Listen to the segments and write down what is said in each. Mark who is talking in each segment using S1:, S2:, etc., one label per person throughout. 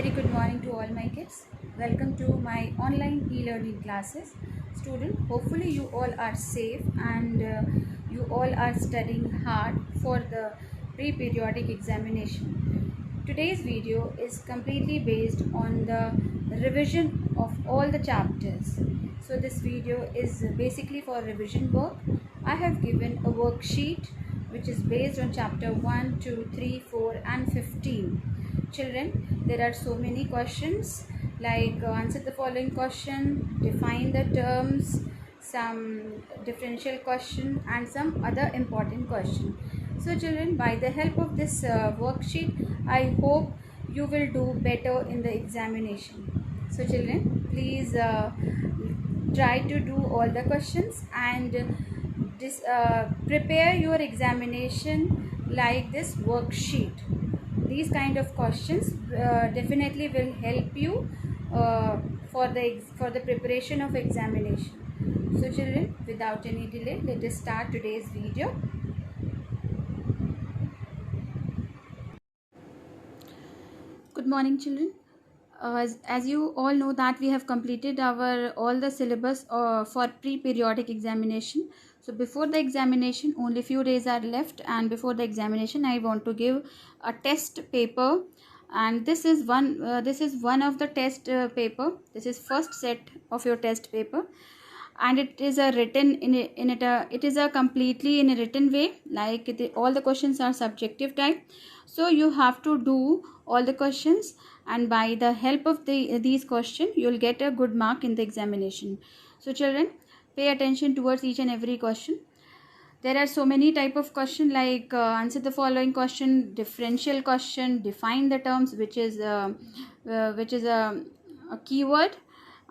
S1: very good morning to all my kids. Welcome to my online e-learning classes. Student, hopefully you all are safe and you all are studying hard for the pre-periodic examination. Today's video is completely based on the revision of all the chapters. So this video is basically for revision work. I have given a worksheet which is based on chapter 1, 2, 3, 4 and 15. Children, there are so many questions like answer the following question, define the terms, some differential question and some other important question. So children, by the help of this worksheet, I hope you will do better in the examination. So children, please try to do all the questions and prepare your examination like this worksheet. These kind of questions definitely will help you for the preparation of examination. So children, without any delay, let us start today's video. Good morning children. As you all know that we have completed our all the syllabus for pre-periodic examination. So before the examination only few days are left, and before the examination I want to give a test paper, and this is one of the test paper. This is first set of your test paper, and it is a written it is a completely in a written way, like all the questions are subjective type. So you have to do all the questions, and by the help of these questions you will get a good mark in the examination. So children, pay attention towards each and every question. There are so many type of question like answer the following question, differential question, define the terms, which is a keyword,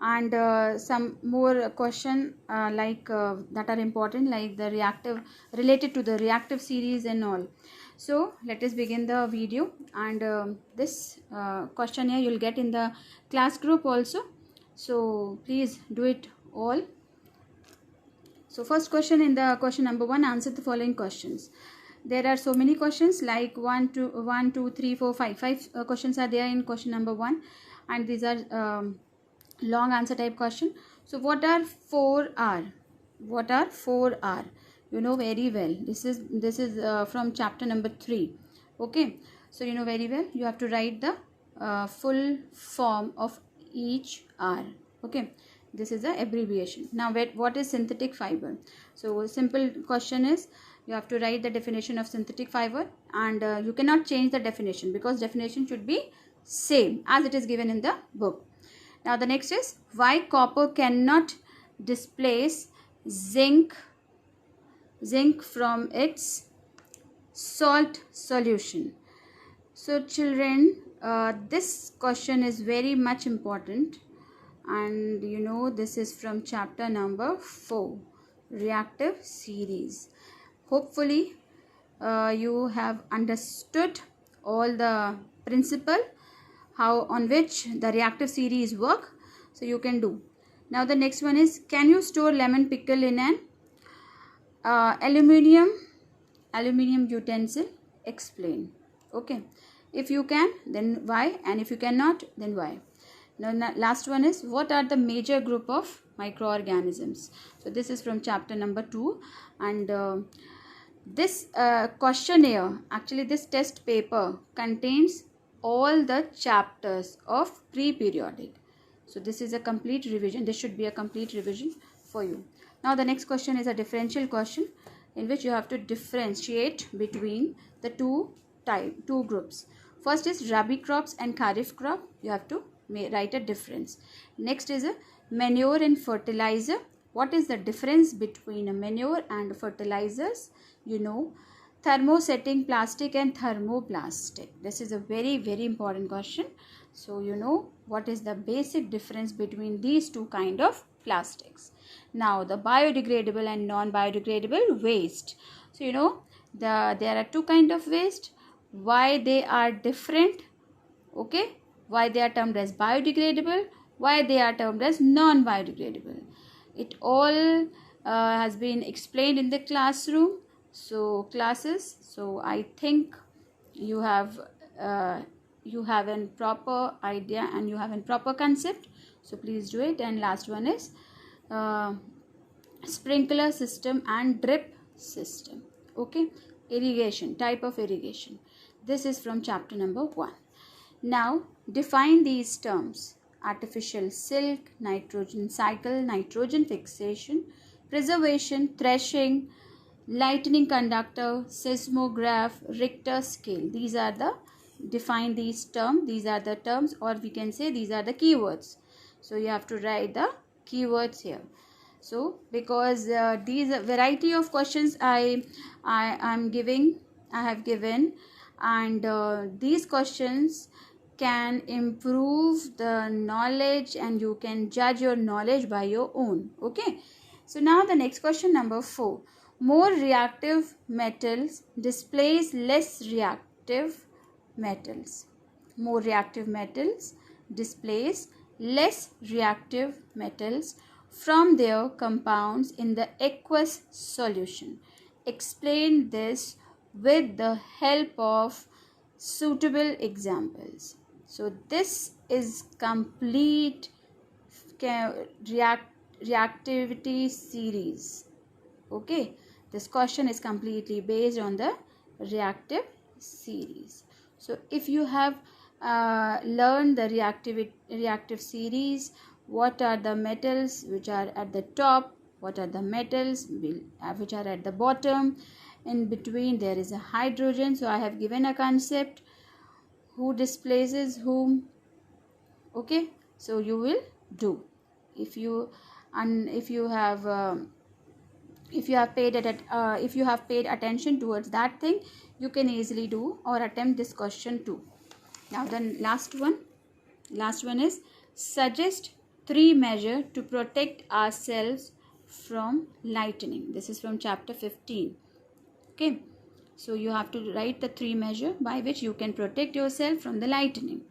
S1: and some more question that are important, like the reactive, related to the reactive series and all. So let us begin the video, and this question here you'll get in the class group also, so please do it all. So first question, in the question number 1, answer the following questions. There are so many questions like 1 2 3 4 5 questions are there in question number 1, and these are long answer type question. So what are 4R? What are 4R? You know very well. This is from chapter number 3. Okay, so you know very well. You have to write the full form of each R. Okay, this is the abbreviation. Now what is synthetic fiber? So simple question is, you have to write the definition of synthetic fiber, and you cannot change the definition because definition should be same as it is given in the book. Now the next is, why copper cannot displace zinc from its salt solution. So children, this question is very much important, and you know this is from chapter number 4, reactive series. Hopefully you have understood all the principle how on which the reactive series work, so you can do. Now the next one is, can you store lemon pickle in an aluminium utensil? Explain. Okay, if you can, then why, and if you cannot, then why. Now last one is, what are the major group of microorganisms? So this is from chapter number 2, and this questionnaire, actually this test paper contains all the chapters of pre-periodic. So this is a complete revision. This should be a complete revision for you. Now the next question is a differential question, in which you have to differentiate between the two groups. First is rabi crops and kharif crop. You have to write a difference. Next is a manure and fertilizer. What is the difference between a manure and fertilizers? You know, thermosetting plastic and thermoplastic. This is a very important question. So you know what is the basic difference between these two kind of plastics. Now the biodegradable and non-biodegradable waste. So you know there are two kind of waste. Why they are different? Okay, why they are termed as biodegradable, why they are termed as non-biodegradable. It all has been explained in the classroom. So classes, so I think you have you have a proper idea and you have a proper concept, so please do it. And last one is sprinkler system and drip system. Okay, irrigation, type of irrigation. This is from chapter number 1. Now define these terms: artificial silk, nitrogen cycle, nitrogen fixation, preservation, threshing, lightning conductor, seismograph, Richter scale. These are the define these terms. These are the terms, or we can say these are the keywords. So you have to write the keywords here. So because these variety of questions I have given, and these questions can improve the knowledge, and you can judge your knowledge by your own. Okay, so now the next question, number 4. More reactive metals displace less reactive metals. More reactive metals displace less reactive metals from their compounds in the aqueous solution. Explain this with the help of suitable examples. So this is complete reactivity series. Okay, this question is completely based on the reactive series. So if you have learned the reactive series, what are the metals which are at the top, what are the metals which are at the bottom, in between there is a hydrogen. So I have given a concept, who displaces whom. Okay, so you will do. If you have paid attention towards that thing, you can easily do or attempt this question too. Now the last one is suggest 3 measures to protect ourselves from lightning. This is from chapter 15. Okay, so you have to write the 3 measures by which you can protect yourself from the lightning.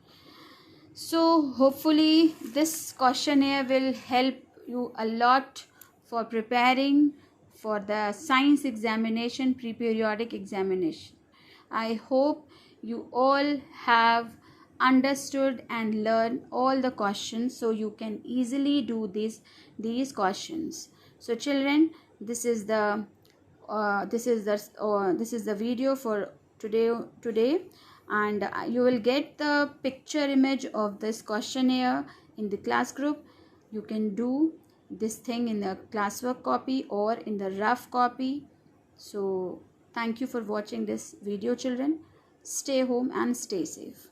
S1: So hopefully this questionnaire will help you a lot for preparing for the science examination, pre-periodic examination. I hope you all have understood and learned all the questions, so you can easily do these questions. So children, this is the video for today, and you will get the picture image of this questionnaire in the class group. You can do this thing in the classwork copy or in the rough copy. So thank you for watching this video, children. Stay home and stay safe.